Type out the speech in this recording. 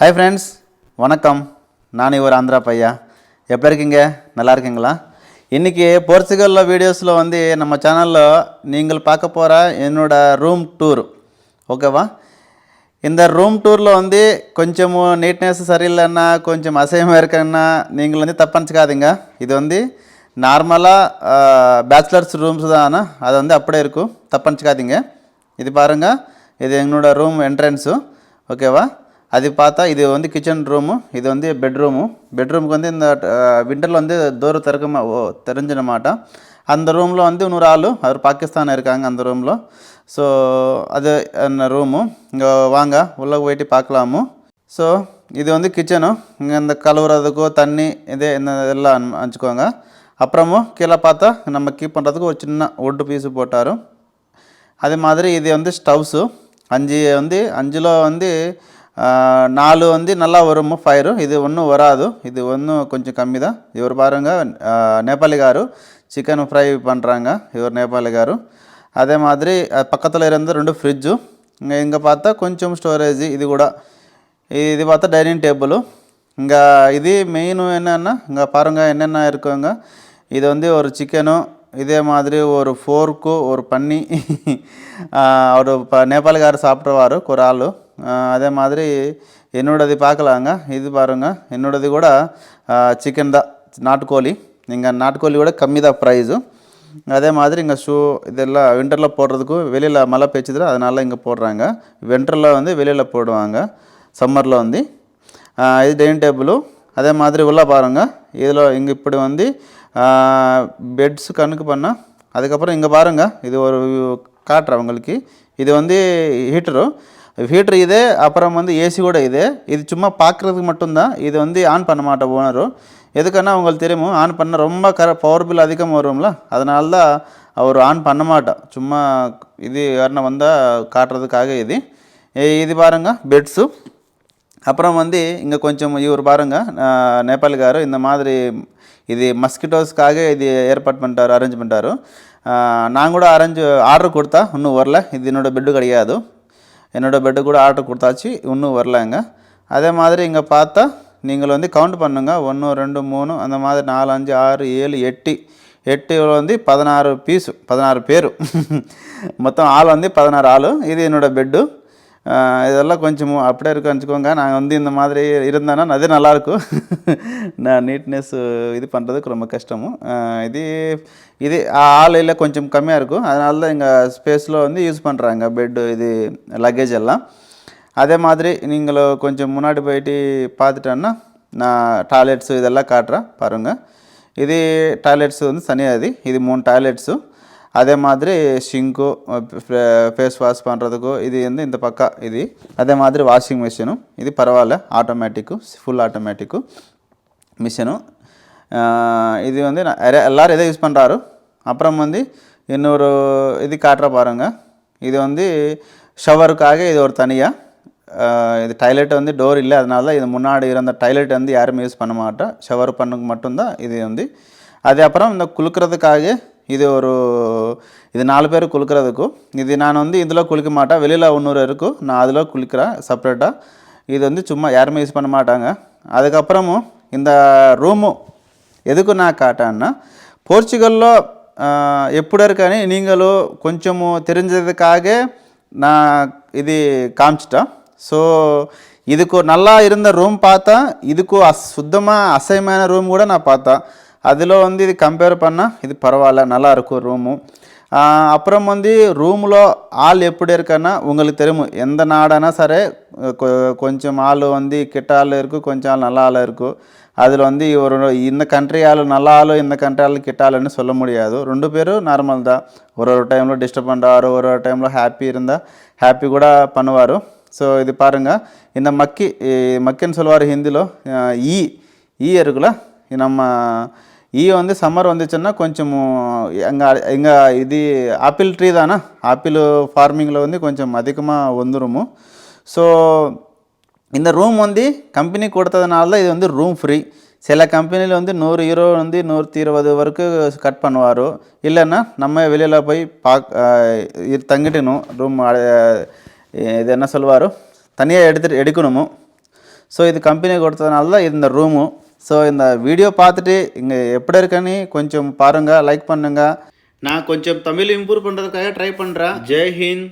Hi friends, வணக்கம். நான் இவர் ஆந்திரா பையா. எப்படி இருக்கீங்க? நல்லா இருக்கீங்களா? இன்றைக்கி போர்ச்சுகலில் வீடியோஸில் நம்ம சேனலில் நீங்கள் பார்க்க போகிற என்னோடய ரூம் டூர், ஓகேவா? இந்த ரூம் டூரில் கொஞ்சம் நீட்னஸ் சரியில்லைன்னா, கொஞ்சம் அசைவமாக இருக்குன்னா நீங்கள் தப்பனிச்சிக்காதீங்க. இது நார்மலாக பேச்சுலர்ஸ் ரூம்ஸ் தானே, அது அப்படியே இருக்கும், தப்பனிச்சிக்காதீங்க. இது பாருங்கள், இது என்னோடய ரூம் என்ட்ரன்ஸு, ஓகேவா? அது பார்த்தா இது கிச்சன் ரூமு, இது பெட்ரூமு. பெட்ரூமுக்கு இந்த விண்டரில் டோர் தெரிஞ்சிட மாட்டேன். அந்த ரூமில் இன்னொரு ஆள், அவர் பாகிஸ்தான் இருக்காங்க அந்த ரூமில். ஸோ அது அந்த ரூமு. இங்கே வாங்க உள்ளே போயிட்டு பார்க்கலாமோ. ஸோ இது கிச்சனு. இங்கே இந்த கழுவுறதுக்கோ தண்ணி இந்த எல்லாம் அனுப்பிச்சுக்கோங்க. அப்புறமும் கீழே பார்த்தா நம்ம கீப் பண்ணுறதுக்கு ஒரு சின்ன வுட்டு பீஸு போட்டார். அதே மாதிரி இது ஸ்டவ்ஸு. அஞ்சில் 4 நல்லா வரும் ஃபயரு. இது ஒன்றும் வராது, இது ஒன்றும் கொஞ்சம் கம்மி தான். இவர் பாருங்கள், நேபாளி காரு சிக்கன் ஃப்ரை பண்ணுறாங்க, இவர் நேபாளி காரு. அதே மாதிரி பக்கத்தில் இருந்த 2 ஃப்ரிட்ஜு. இங்கே பார்த்தா கொஞ்சம் ஸ்டோரேஜ். இது கூட இது பார்த்தா டைனிங் டேபிளு. இங்கே இது மெயின் என்னென்னா, இங்கே பாருங்கள் என்னென்ன இருக்குங்க. இது ஒரு சிக்கனு, இதே மாதிரி ஒரு ஃபோர்க்கு, ஒரு பன்னி. அவர் நேபாளி காரு சாப்பிட்ருவார் ஒரு ஆள். அதே மாதிரி என்னோடது பார்க்கலாங்க. இது பாருங்கள், என்னோடது கூட சிக்கன் தான், நாட்டுக்கோழி. இங்கே நாட்டுக்கோழி கூட கம்மி தான் ப்ரைஸு. அதே மாதிரி இங்கே ஷூ இதெல்லாம் விண்டரில் போடுறதுக்கும், வெளியில் மழை பெய்ச்சிது அதனால் இங்கே போடுறாங்க. விண்டரில் வெளியில் போடுவாங்க, சம்மரில் இது டைனிங் டேபிளு. அதே மாதிரி உள்ள பாருங்கள், இதில் இங்கே இப்படி பெட்ஸு கணக்கு பண்ணால். அதுக்கப்புறம் இங்கே பாருங்கள், இது ஒரு காட்டுறேன் உங்களுக்கு. இது ஹீட்டரு. ஹீட்ரு இது. அப்புறம் ஏசி கூட இது சும்மா பார்க்குறதுக்கு மட்டும்தான். இது ஆன் பண்ண மாட்டேன் ஓனரு. எதுக்குன்னா உங்களுக்கு தெரியுமோ, ஆன் பண்ண ரொம்ப பவர் பில் அதிகமாக வரும்ல, அதனால தான் அவர் ஆன் பண்ண மாட்டேன். சும்மா இது யாருன்னா வந்தால் காட்டுறதுக்காக இது பாருங்கள் பெட்ஸு. அப்புறம் இங்கே கொஞ்சம் இவர் பாருங்கள், நேபாளிக்காரர் இந்த மாதிரி இது மஸ்கிட்டோஸ்க்காக இது ஏற்பாடு பண்ணிட்டார், அரேஞ்ச் பண்ணிட்டார். நான் கூட ஆர்டர் கொடுத்தா இன்னும் வரல. இது என்னோடய பெட்டு கிடையாது, என்னோடய பெட்டு கூட ஆர்டர் கொடுத்தாச்சு, இன்னும் வரலங்க. அதே மாதிரி இங்கே பார்த்தா நீங்கள் கவுண்ட் பண்ணுங்க, 1 2 3 அந்த மாதிரி 4 5 6 7 8 16 பீஸு, 16 பேர். மொத்தம் ஆள் 16 ஆள். இது என்னோடய பெட்டு. இதெல்லாம் கொஞ்சம் அப்படியே இருக்குன்னு வச்சுக்கோங்க. நாங்கள் இந்த மாதிரி இருந்தேன்னா அதே நல்லாயிருக்கும். நான் நீட்னஸ் இது பண்ணுறதுக்கு ரொம்ப கஷ்டமும். இது ஆலையில் கொஞ்சம் கம்மியாக இருக்கும், அதனால தான் எங்கள் ஸ்பேஸில் யூஸ் பண்ணுறாங்க பெட்டு, இது லக்கேஜ் எல்லாம். அதே மாதிரி நீங்களும் கொஞ்சம் முன்னாடி போயிட்டு பார்த்துட்டோன்னா நான் டாய்லெட்ஸு இதெல்லாம் காட்டுறேன் பாருங்கள். இது டாய்லெட்ஸு தனியாக. இது 3 டாய்லெட்ஸு. அதே மாதிரி ஷிங்கு, ஃபேஸ் வாஷ் பண்ணுறதுக்கோ இது இந்த பக்கம் இது. அதே மாதிரி வாஷிங் மிஷினும் இது பரவாயில்ல, ஆட்டோமேட்டிக்கு, ஃபுல் ஆட்டோமேட்டிக்கு மிஷினு. இது எல்லோரும் எதை யூஸ் பண்ணுறாரு. அப்புறம் இன்னொரு இது காட்டுற பாருங்கள். இது ஷவருக்காக இது ஒரு தனியாக. இது டாய்லெட் டோர் இல்லை, அதனால தான் இது முன்னாடி இருந்த டாய்லெட் யாருமே யூஸ் பண்ண மாட்டேன், ஷவர் பண்ணுக்கு மட்டும்தான் இது. அது அப்புறம் இந்த குளிக்கிறதுக்காக இது 4 பேர் குளிக்கிறதுக்கும். இது நான் இதில் குளிக்க மாட்டேன், வெளியில் இன்னொரு இருக்கும், நான் அதில் குளிக்கிறேன் செப்ரேட்டாக. இது சும்மா யாருமே யூஸ் பண்ண மாட்டாங்க. அதுக்கப்புறமும் இந்த ரூமு எதுக்கு நான் காட்டேன்னா, போர்ச்சுகலில் எப்படி இருக்கானே நீங்களும் கொஞ்சம் தெரிஞ்சதுக்காக நான் இது காமிச்சிட்டேன். ஸோ இதுக்கு நல்லா இருந்த ரூம் பார்த்தா, இதுக்கு சுத்தமாக அசைமான ரூம் கூட நான் பார்த்தேன். அதில் இது கம்பேர் பண்ணால் இது பரவாயில்ல, நல்லா இருக்கும் ரூமு. அப்புறம் ரூமில் ஆள் எப்படி இருக்குன்னா உங்களுக்கு தெரியும், எந்த நாடானா சரி கொஞ்சம் ஆள் கிட்ட ஆள் இருக்கும், கொஞ்சம் ஆள் நல்ல ஆள் இருக்கும். அதில் ஒரு இந்த கண்ட்ரி ஆள் நல்ல ஆள், இந்த கண்ட்ரி ஆள் கிட்ட ஆளுன்னு சொல்ல முடியாது. 2 பேரும் நார்மல் தான். ஒரு டைமில் டிஸ்டர்ப் பண்ணுறாரு, ஒரு டைமில் ஹாப்பி இருந்தால் ஹாப்பி கூட பண்ணுவார். ஸோ இது பாருங்கள், இந்த மக்கின்னு சொல்லுவார் ஹிந்தியில். ஈ இருக்குல்ல, நம்ம ஈ சம்மர் வந்துச்சுன்னா கொஞ்சம் எங்கே இது ஆப்பிள் ட்ரீ தானே, ஆப்பிள் ஃபார்மிங்கில் கொஞ்சம் அதிகமாக வந்துடும். ஸோ இந்த ரூம் கம்பெனி கொடுத்ததுனால தான் இது ரூம் ஃப்ரீ. சில கம்பெனியில் €100 120 வரைக்கும் கட் பண்ணுவார். இல்லைன்னா நம்ம வெளியில் போய் தங்கிட்டணும். ரூம் இது என்ன சொல்லுவார், தனியாக எடுக்கணும். ஸோ இது கம்பெனி கொடுத்ததுனால தான் இந்த ரூமு. ஸோ இந்த வீடியோ பார்த்துட்டு இங்கே எப்படி இருக்குன்னு கொஞ்சம் பாருங்கள், லைக் பண்ணுங்கள். நான் கொஞ்சம் தமிழ் இம்ப்ரூவ் பண்ணுறதுக்காக ட்ரை பண்ணுறேன். ஜெய் ஹிந்த்.